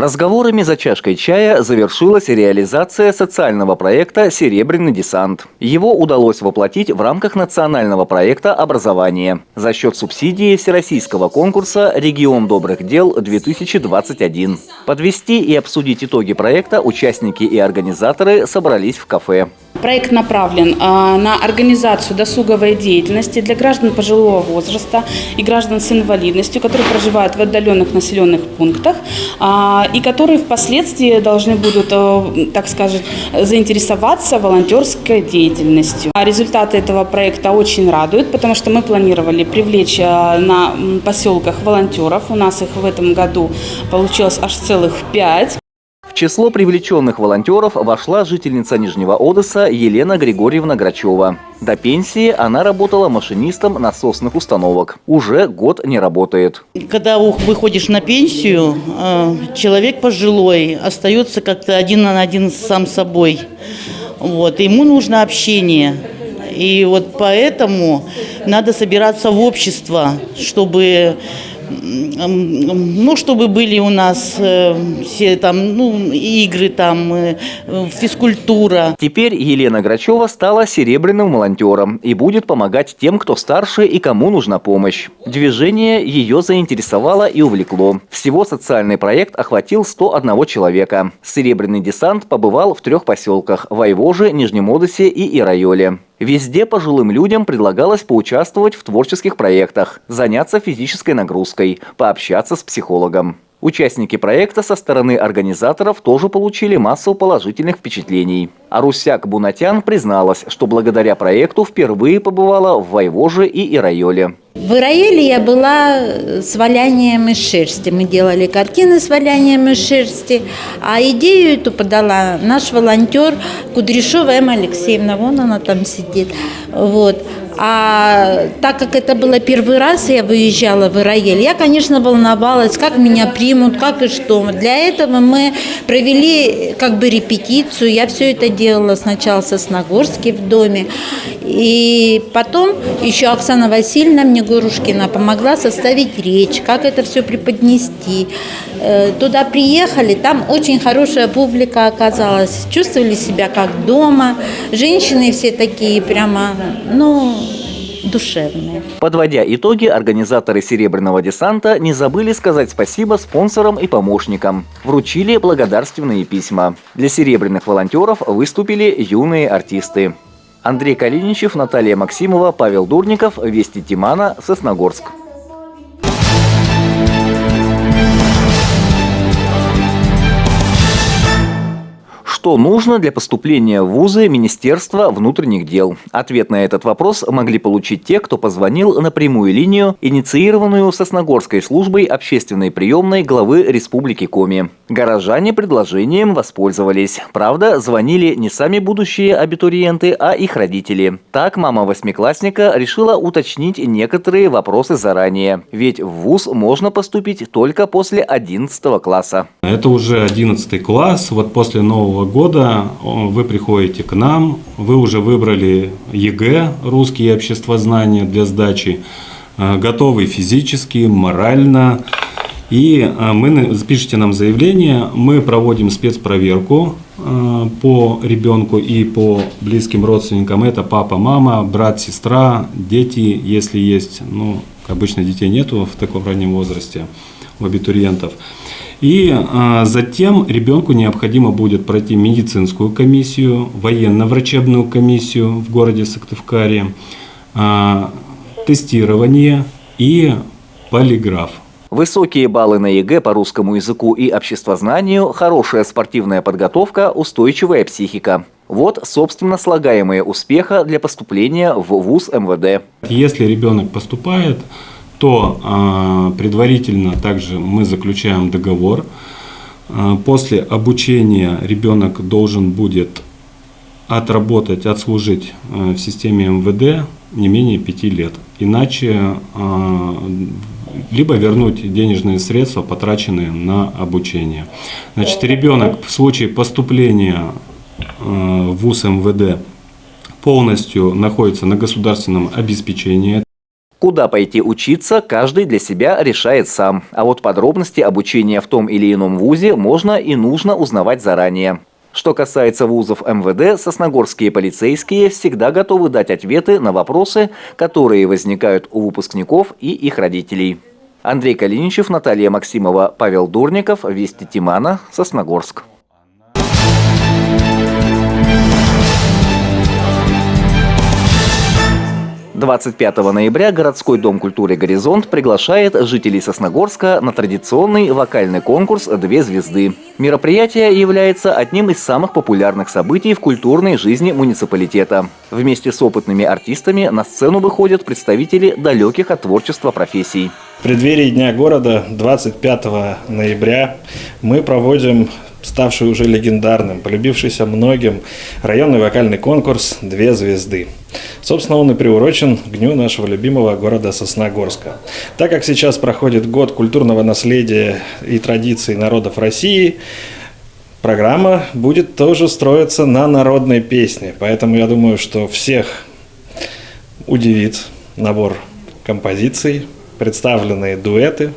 Разговорами за чашкой чая завершилась реализация социального проекта «Серебряный десант». Его удалось воплотить в рамках национального проекта образования за счет субсидии всероссийского конкурса «Регион добрых дел-2021». Подвести и обсудить итоги проекта участники и организаторы собрались в кафе. Проект направлен на организацию досуговой деятельности для граждан пожилого возраста и граждан с инвалидностью, которые проживают в отдаленных населенных пунктах и которые впоследствии должны будут, так сказать, заинтересоваться волонтерской деятельностью. Результаты этого проекта очень радуют, потому что мы планировали привлечь на поселках волонтеров. У нас их в этом году получилось аж целых 5. В число привлеченных волонтеров вошла жительница Нижнего Одесса Елена Григорьевна Грачева. До пенсии она работала машинистом насосных установок. Уже год не работает. Когда выходишь на пенсию, человек пожилой остается как-то один на один сам с собой. Ему нужно общение. И вот поэтому надо собираться в общество, чтобы были у нас все игры, физкультура. Теперь Елена Грачева стала серебряным волонтером и будет помогать тем, кто старше и кому нужна помощь. Движение ее заинтересовало и увлекло. Всего социальный проект охватил 101 человека. Серебряный десант побывал в 3 поселках – Войвоже, Нижнем Одессе и Ирайоле. Везде пожилым людям предлагалось поучаствовать в творческих проектах, заняться физической нагрузкой, пообщаться с психологом. Участники проекта со стороны организаторов тоже получили массу положительных впечатлений. Арусяк Бунатян призналась, что благодаря проекту впервые побывала в Войвоже и Ирайоле. В Ирайоле я была с валянием из шерсти. Мы делали картины с валянием из шерсти. А идею эту подала наш волонтер Кудряшова Эмма Алексеевна. Вон она там сидит. А так как это было первый раз, я выезжала в Ирайоль, я, конечно, волновалась, как меня примут, как и что. Для этого мы провели репетицию. Я все это делала сначала в Сосногорске в доме. И потом еще Оксана Васильевна Негорушкина помогла составить речь, как это все преподнести. Туда приехали, там очень хорошая публика оказалась. Чувствовали себя как дома. Женщины все такие прямо, душевные. Подводя итоги, организаторы «Серебряного десанта» не забыли сказать спасибо спонсорам и помощникам. Вручили благодарственные письма. Для серебряных волонтеров выступили юные артисты. Андрей Калиничев, Наталья Максимова, Павел Дурников, Вести Тимана, Сосногорск. Что нужно для поступления в вузы Министерства внутренних дел? Ответ на этот вопрос могли получить те, кто позвонил на прямую линию, инициированную Сосногорской службой общественной приемной главы Республики Коми. Горожане предложением воспользовались. Правда, звонили не сами будущие абитуриенты, а их родители. Так мама 8-классника решила уточнить некоторые вопросы заранее. Ведь в вуз можно поступить только после 11 класса. Это уже 11 класс. После Нового года вы приходите к нам, вы уже выбрали ЕГЭ, русский и обществознание для сдачи, готовы физически, морально. И пишите нам заявление, мы проводим спецпроверку по ребенку и по близким родственникам. Это папа, мама, брат, сестра, дети, если есть. Обычно детей нету в таком раннем возрасте у абитуриентов. И затем ребенку необходимо будет пройти медицинскую комиссию, военно-врачебную комиссию в городе Сыктывкаре, тестирование и полиграф. Высокие баллы на ЕГЭ по русскому языку и обществознанию, хорошая спортивная подготовка, устойчивая психика. Вот, собственно, слагаемые успеха для поступления в вуз МВД. Если ребенок поступает, то предварительно также мы заключаем договор. После обучения ребенок должен будет отслужить в системе МВД не менее 5 лет. Иначе либо вернуть денежные средства, потраченные на обучение. Ребенок в случае поступления в вуз МВД полностью находится на государственном обеспечении. Куда пойти учиться, каждый для себя решает сам. А вот подробности обучения в том или ином вузе можно и нужно узнавать заранее. Что касается вузов МВД, сосногорские полицейские всегда готовы дать ответы на вопросы, которые возникают у выпускников и их родителей. Андрей Калиничев, Наталья Максимова, Павел Дурников, Вести Тимана, Сосногорск. 25 ноября городской дом культуры «Горизонт» приглашает жителей Сосногорска на традиционный вокальный конкурс «Две звезды». Мероприятие является одним из самых популярных событий в культурной жизни муниципалитета. Вместе с опытными артистами на сцену выходят представители далеких от творчества профессий. В преддверии Дня города 25 ноября мы проводим ставший уже легендарным, полюбившийся многим районный вокальный конкурс «Две звезды». Собственно, он и приурочен к дню нашего любимого города Сосногорска. Так как сейчас проходит год культурного наследия и традиций народов России, программа будет тоже строиться на народной песне. Поэтому я думаю, что всех удивит набор композиций, представленные дуэты.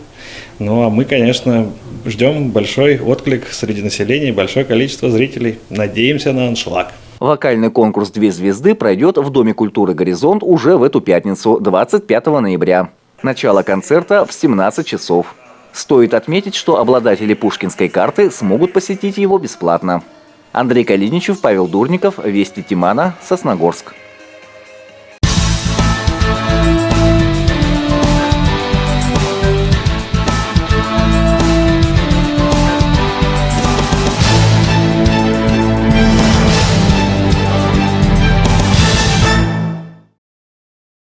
Ну а мы, конечно, ждем большой отклик среди населения, большое количество зрителей. Надеемся на аншлаг. Вокальный конкурс «Две звезды» пройдет в Доме культуры «Горизонт» уже в эту пятницу, 25 ноября. Начало концерта в 17 часов. Стоит отметить, что обладатели пушкинской карты смогут посетить его бесплатно. Андрей Калиничев, Павел Дурников, Вести Тимана, Сосногорск.